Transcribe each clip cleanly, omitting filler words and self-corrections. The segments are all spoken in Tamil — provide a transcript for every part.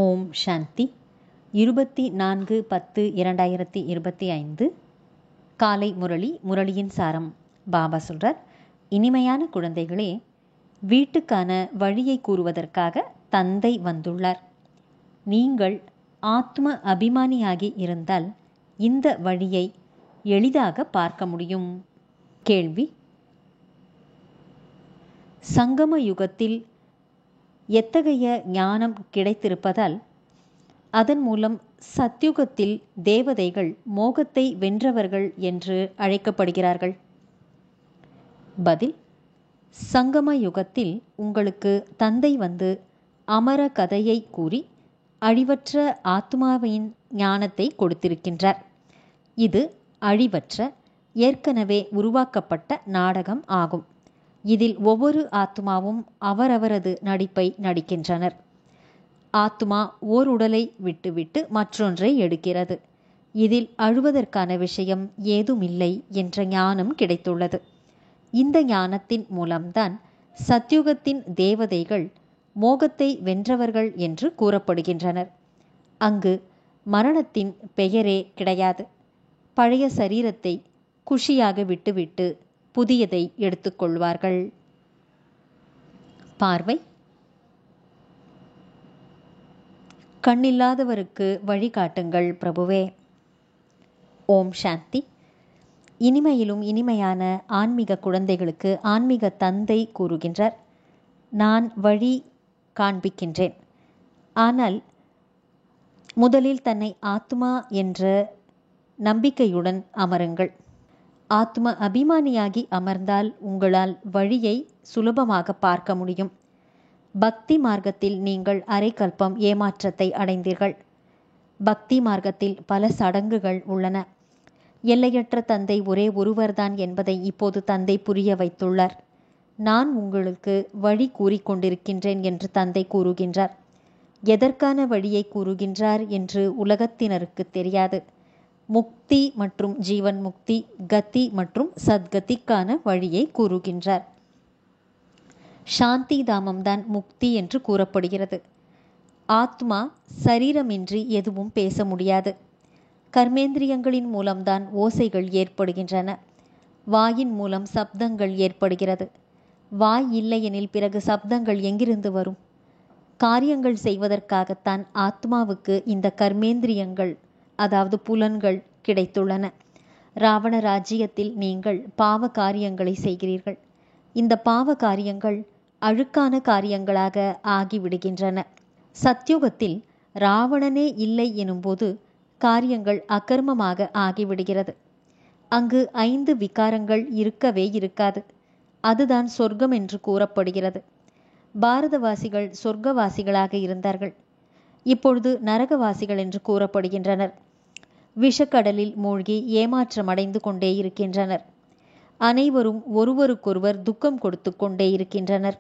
ஓம் சாந்தி. 24/10/2025 காலை முரளி. முரளியின் சாரம். பாபா சொல்றார், இனிமையான குழந்தைகளே, வீட்டுக்கான வழியை கூறுவதற்காக தந்தை வந்துள்ளார். நீங்கள் ஆத்ம அபிமானியாகி இருந்தால் இந்த வழியை எளிதாக பார்க்க முடியும். கேள்வி: சங்கம யுகத்தில் எத்தகைய ஞானம் கிடைத்திருப்பதால் அதன் மூலம் சத்யுகத்தில் தேவதைகள் மோகத்தை வென்றவர்கள் என்று அழைக்கப்படுகிறார்கள்? பதில்: சங்கம யுகத்தில் உங்களுக்கு தந்தை வந்து அமர கதையை கூறி அழிவற்ற ஆத்மாவின் ஞானத்தை கொடுத்திருக்கின்றார். இது அழிவற்ற, ஏற்கனவே உருவாக்கப்பட்ட நாடகம் ஆகும். இதில் ஒவ்வொரு ஆத்மாவும் அவரவரது நடிப்பை நடிக்கின்றனர். ஆத்மா ஓர் உடலை விட்டுவிட்டு மற்றொன்றை எடுக்கிறது. இதில் அழுவதற்கான விஷயம் ஏதுமில்லை என்ற ஞானம் கிடைத்துள்ளது. இந்த ஞானத்தின் மூலம்தான் சத்யுகத்தின் தேவதைகள் மோகத்தை வென்றவர்கள் என்று கூறப்படுகின்றனர். அங்கு மரணத்தின் பெயரே கிடையாது. பழைய சரீரத்தை குஷியாக விட்டுவிட்டு புதியதை எடுத்துக்கொள்வார்கள். பார்வை: கண்ணில்லாதவருக்கு வழிகாட்டுங்கள் பிரபுவே. ஓம் சாந்தி. இனிமையிலும் இனிமையான ஆன்மீக குழந்தைகளுக்கு ஆன்மீக தந்தை கூறுகின்றார், நான் வழி காண்பிக்கின்றேன். ஆனால் முதலில் தன்னை ஆத்மா என்ற நம்பிக்கையுடன் அமருங்கள். ஆத்ம அபிமானியாகி அமர்ந்தால் உங்களால் வழியை சுலபமாக பார்க்க முடியும். பக்தி மார்க்கத்தில் நீங்கள் அரைக்கல்பம் ஏமாற்றத்தை அடைந்தீர்கள். பக்தி மார்க்கத்தில் பல சடங்குகள் உள்ளன. எல்லையற்ற தந்தை ஒரே ஒருவர்தான் என்பதை இப்போது தந்தை புரிய வைத்துள்ளார். நான் உங்களுக்கு வழி கூறிக்கொண்டிருக்கின்றேன் என்று தந்தை கூறுகின்றார். எதற்கான வழியை கூறுகின்றார் என்று உலகத்தினருக்கு தெரியாது. முக்தி மற்றும் ஜீவன் முக்தி, கதி மற்றும் சத்கதிக்கான வழியை கூறுகின்றார். சாந்தி தாமம்தான் முக்தி என்று கூறப்படுகிறது. ஆத்மா சரீரமின்றி எதுவும் பேச முடியாது. கர்மேந்திரியங்களின் மூலம்தான் ஓசைகள் ஏற்படுகின்றன. வாயின் மூலம் சப்தங்கள் ஏற்படுகிறது. வாய் இல்லையெனில் பிறகு சப்தங்கள் எங்கிருந்து வரும்? காரியங்கள் செய்வதற்காகத்தான் ஆத்மாவுக்கு இந்த கர்மேந்திரியங்கள், அதாவது புலன்கள் கிடைத்துள்ளன. ராவண ராஜ்யத்தில் நீங்கள் பாவ காரியங்களை செய்கிறீர்கள். இந்த பாவ காரியங்கள் அழுக்கான காரியங்களாக ஆகிவிடுகின்றன. சத்யுகத்தில் ராவணனே இல்லை எனும்போது காரியங்கள் அகர்மமாக ஆகிவிடுகிறது. அங்கு 5 விகாரங்கள் இருக்கவே இருக்காது. அதுதான் சொர்க்கம் என்று கூறப்படுகிறது. பாரதவாசிகள் சொர்க்கவாசிகளாக இருந்தார்கள். இப்பொழுது நரகவாசிகள் என்று கூறப்படுகின்றனர். விஷக்கடலில் மூழ்கி ஏமாற்றமடைந்து கொண்டே இருக்கின்றனர். அனைவரும் ஒருவருக்கொருவர் துக்கம் கொடுத்து கொண்டே இருக்கின்றனர்.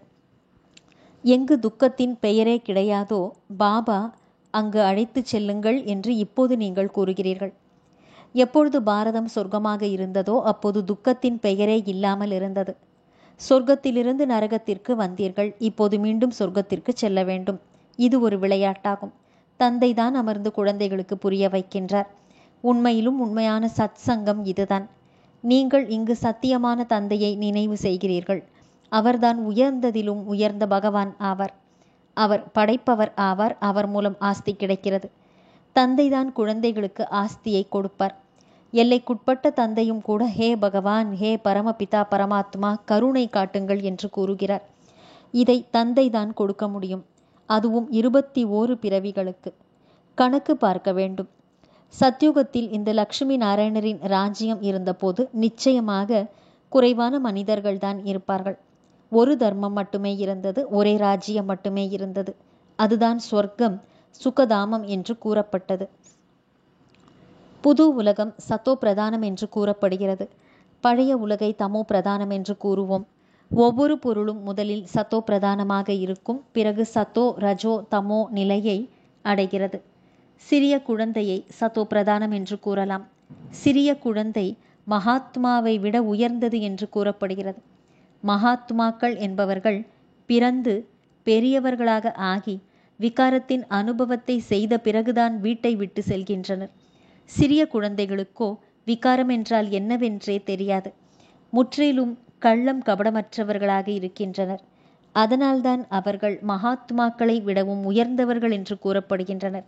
எங்கு துக்கத்தின் பெயரே கிடையாதோ பாபா அங்கு அழைத்து செல்லுங்கள் என்று இப்போது நீங்கள் கூறுகிறீர்கள். எப்பொழுது பாரதம் சொர்க்கமாக இருந்ததோ அப்போது துக்கத்தின் பெயரே இல்லாமல் இருந்தது. சொர்க்கத்திலிருந்து நரகத்திற்கு வந்தீர்கள். இப்போது மீண்டும் சொர்க்கத்திற்கு செல்ல வேண்டும். இது ஒரு விளையாட்டாகும். தந்தை தான் அமர்ந்து குழந்தைகளுக்கு புரிய வைக்கின்றார். உண்மையிலும் உண்மையான சத் சங்கம் இதுதான். நீங்கள் இங்கு சத்தியமான தந்தையை நினைவு செய்கிறீர்கள். அவர்தான் உயர்ந்ததிலும் உயர்ந்த பகவான் ஆவார். அவர் படைப்பவர் ஆவார். அவர் மூலம் ஆஸ்தி கிடைக்கிறது. தந்தைதான் குழந்தைகளுக்கு ஆஸ்தியை கொடுப்பார். எல்லைக்குட்பட்ட தந்தையும் கூட ஹே பகவான், ஹே பரமபிதா பரமாத்மா, கருணை காட்டுங்கள் என்று கூறுகிறார். இதை தந்தை தான் கொடுக்க முடியும். அதுவும் 21 பிறவிகளுக்கு. கணக்கு பார்க்க வேண்டும். சத்யுகத்தில் இந்த லட்சுமி நாராயணரின் ராஜ்யம் இருந்தபோது நிச்சயமாக குறைவான மனிதர்கள் தான் இருப்பார்கள். ஒரு தர்மம் மட்டுமே இருந்தது. ஒரே ராஜ்யம் மட்டுமே இருந்தது. அதுதான் சொர்க்கம், சுகதாமம் என்று கூறப்பட்டது. புது உலகம் சத்தோ பிரதானம் என்று கூறப்படுகிறது. பழைய உலகை தமோ பிரதானம் என்று கூறுவோம். ஒவ்வொரு பொருளும் முதலில் சத்தோ பிரதானமாக இருக்கும். பிறகு சத்தோ ரஜோ தமோ நிலையை அடைகிறது. சிறிய குழந்தையை சத்தோ பிரதானம் என்று கூறலாம். சிறிய குழந்தை மகாத்மாவை விட உயர்ந்தது என்று கூறப்படுகிறது. மகாத்மாக்கள் என்பவர்கள் பிறந்து பெரியவர்களாக ஆகி விகாரத்தின் அனுபவத்தை செய்த பிறகுதான் வீட்டை விட்டு செல்கின்றனர். சிறிய குழந்தைகளுக்கோ விகாரம் என்றால் என்னவென்றே தெரியாது. முற்றிலும் கள்ளம் கபடமற்றவர்களாக இருக்கின்றனர். அதனால்தான் அவர்கள் மகாத்மாக்களை விடவும் உயர்ந்தவர்கள் என்று கூறப்படுகின்றனர்.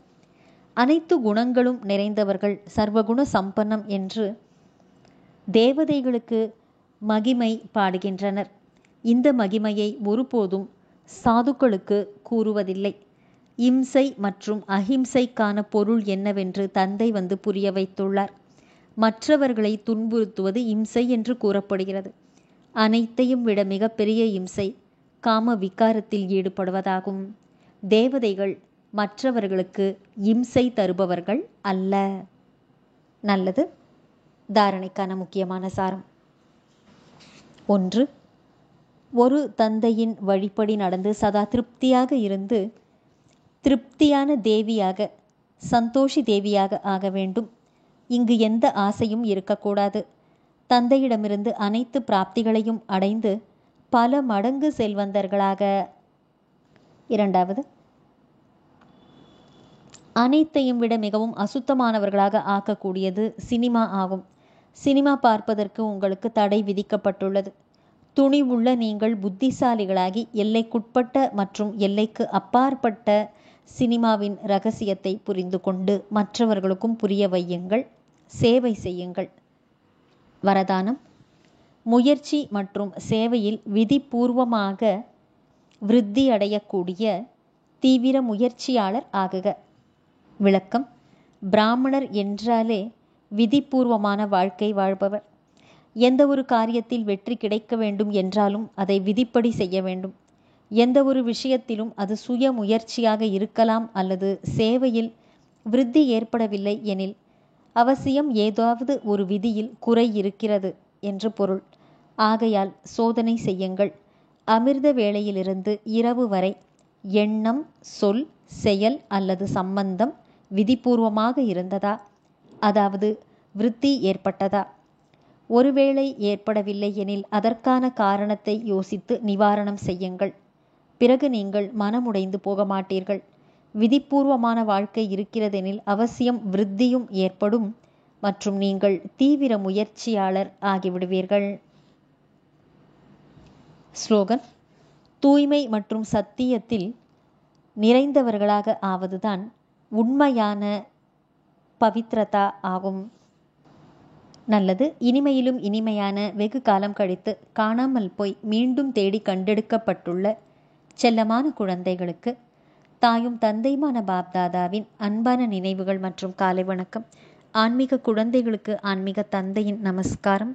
அனைத்து குணங்களும் நிறைந்தவர்கள் சர்வகுண சம்பன்னம் என்று தேவதைகளுக்கு மகிமை பாடுகின்றனர். இந்த மகிமையை ஒருபோதும் சாதுக்களுக்கு கூறுவதில்லை. இம்சை மற்றும் அஹிம்சைக்கான பொருள் என்னவென்று தந்தை வந்து புரிய வைத்துள்ளார். மற்றவர்களை துன்புறுத்துவது இம்சை என்று கூறப்படுகிறது. அனைத்தையும் விட மிகப்பெரிய இம்சை காம விகாரத்தில் ஈடுபடுவதாகும். தேவதைகள் மற்றவர்களுக்கு இம்சை தருபவர்கள் அல்ல. நல்லது. தாரணைக்கான முக்கியமான சாரம். 1. ஒரு தந்தையின் வழிப்படி நடந்து சதா திருப்தியாக இருந்து திருப்தியான தேவியாக, சந்தோஷி தேவியாக ஆக வேண்டும். இங்கு எந்த ஆசையும் இருக்கக்கூடாது. தந்தையிடமிருந்து அனைத்து பிராப்திகளையும் அடைந்து பல மடங்கு செல்வந்தர்களாக. 2. அனைத்தையும் விட மிகவும் அசுத்தமானவர்களாக ஆக்கக்கூடியது சினிமா ஆகும். சினிமா பார்ப்பதற்கு உங்களுக்கு தடை விதிக்கப்பட்டுள்ளது. துணிவுள்ள நீங்கள் புத்திசாலிகளாகி எல்லைக்குட்பட்ட மற்றும் எல்லைக்கு அப்பாற்பட்ட சினிமாவின் இரகசியத்தை புரிந்து கொண்டு மற்றவர்களுக்கும் புரிய வையுங்கள். சேவை செய்யுங்கள். வரதானம். முயற்சி மற்றும் சேவையில் விதிபூர்வமாக விருத்தி அடையக்கூடிய தீவிர முயற்சியாளர் ஆகுக. விளக்கம். பிராமணர் என்றாலே விதிபூர்வமான வாழ்க்கை வாழ்பவர். எந்த ஒரு காரியத்தில் வெற்றி கிடைக்க வேண்டும் என்றாலும் அதை விதிப்படி செய்ய வேண்டும். எந்த ஒரு விஷயத்திலும் அது சுய முயற்சியாக இருக்கலாம் அல்லது சேவையில் விருத்தி ஏற்படவில்லை எனில் அவசியம் ஏதாவது ஒரு விதியில் குறை இருக்கிறது என்று பொருள். ஆகையால் சோதனை செய்யுங்கள். அமிர்த வேளையிலிருந்து இரவு வரை எண்ணம், சொல், செயல் அல்லது சம்பந்தம் விதிபூர்வமாக இருந்ததா, அதாவது விருத்தி ஏற்பட்டதா? ஒருவேளை ஏற்படவில்லை எனில் அதற்கான காரணத்தை யோசித்து நிவாரணம் செய்யுங்கள். பிறகு நீங்கள் மனமுடைந்து போக மாட்டீர்கள். விதிபூர்வமான வாழ்க்கை இருக்கிறதெனில் அவசியம் விருத்தியும் ஏற்படும் மற்றும் நீங்கள் தீவிர முயற்சியாளர் ஆகிவிடுவீர்கள். ஸ்லோகன். தூய்மை மற்றும் சத்தியத்தில் நிறைந்தவர்களாக ஆவதுதான் உண்மையான பவித்ரதா ஆகும். நல்லது. இனிமையிலும் இனிமையான வெகு காலம் கழித்து காணாமல் போய் மீண்டும் தேடி கண்டெடுக்கப்பட்டுள்ள செல்லமான குழந்தைகளுக்கு தாயும் தந்தையுமான பாப்தாதாவின் அன்பான நினைவுகள் மற்றும் காலை வணக்கம். ஆன்மீக குழந்தைகளுக்கு ஆன்மீக தந்தையின் நமஸ்காரம்.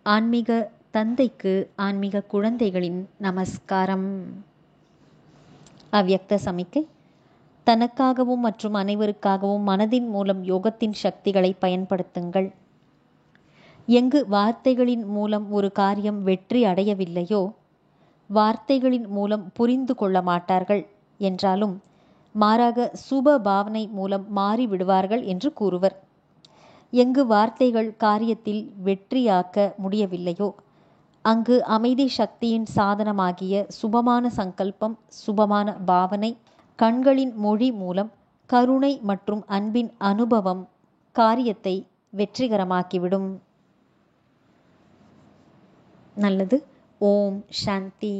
ஆன்மீக தந்தைக்கு ஆன்மீக குழந்தைகளின் நமஸ்காரம். அவ்யக்த சமிக்கை. தனக்காகவும் மற்றும் அனைவருக்காகவும் மனதின் மூலம் யோகத்தின் சக்திகளை பயன்படுத்துங்கள். எங்கு வார்த்தைகளின் மூலம் ஒரு காரியம் வெற்றி அடையவில்லையோ வார்த்தைகளின் மூலம் புரிந்து கொள்ள மாட்டார்கள் என்றாலும் மாறாக சுப பாவனை மூலம் மாறிவிடுவார்கள் என்று கூறுவர். எங்கு வார்த்தைகள் காரியத்தில் வெற்றியாக்க முடியவில்லையோ அங்கு அமைதி சக்தியின் சாதனமாகிய சுபமான சங்கல்பம், சுபமான பாவனை, கண்களின் மொழி மூலம் கருணை மற்றும் அன்பின் அனுபவம் காரியத்தை வெற்றிகரமாக்கிவிடும். நல்லது. ஓம் சாந்தி.